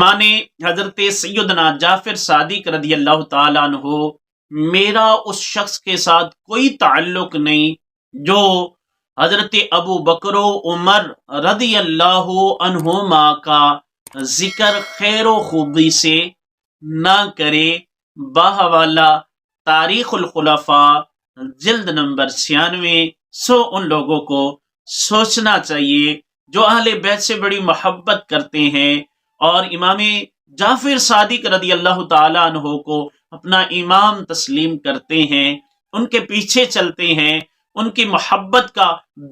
مانے حضرت سیدنا جعفر صادق رضی اللہ تعالیٰ عنہ، میرا اس شخص کے ساتھ کوئی تعلق نہیں جو حضرت ابو بکر و عمر رضی اللہ عنہما کا ذکر خیر و خوبی سے نہ کرے۔ باحوالہ تاریخ الخلفاء جلد نمبر 96۔ ان لوگوں کو سوچنا چاہیے جو اہل بیت سے بڑی محبت کرتے ہیں اور امام جعفر صادق رضی اللہ تعالیٰ عنہ کو اپنا امام تسلیم کرتے ہیں، ان کے پیچھے چلتے ہیں، ان کی محبت کا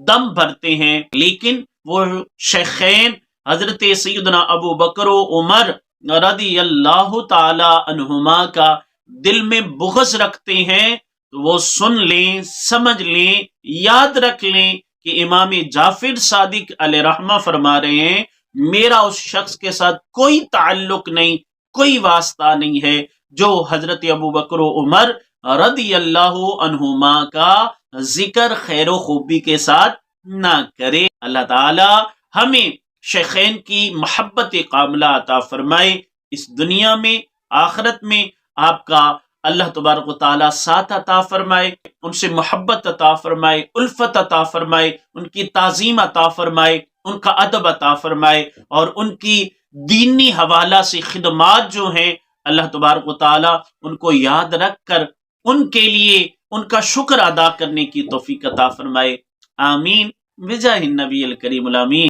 دم بھرتے ہیں، لیکن وہ شیخین حضرت سیدنا ابو بکر و عمر رضی اللہ تعالی عنہما کا دل میں بغض رکھتے ہیں، تو وہ سن لیں، سمجھ لیں، یاد رکھ لیں کہ امام جعفر صادق علیہ رحمہ فرما رہے ہیں میرا اس شخص کے ساتھ کوئی تعلق نہیں، کوئی واسطہ نہیں ہے جو حضرت ابو بکر و عمر رضی اللہ عنہما کا ذکر خیر و خوبی کے ساتھ نہ کرے۔ اللہ تعالی ہمیں شیخین کی محبت کاملہ عطا فرمائے، اس دنیا میں آخرت میں آپ کا اللہ تبارک و تعالی ساتھ عطا فرمائے، ان سے محبت عطا فرمائے، الفت عطا فرمائے، ان کی تعظیم عطا فرمائے، ان کا ادب عطا فرمائے، اور ان کی دینی حوالہ سے خدمات جو ہیں اللہ تبارک و تعالی ان کو یاد رکھ کر ان کے لیے ان کا شکر ادا کرنے کی توفیق عطا فرمائے۔ آمین بجاہ النبی الکریم الامین۔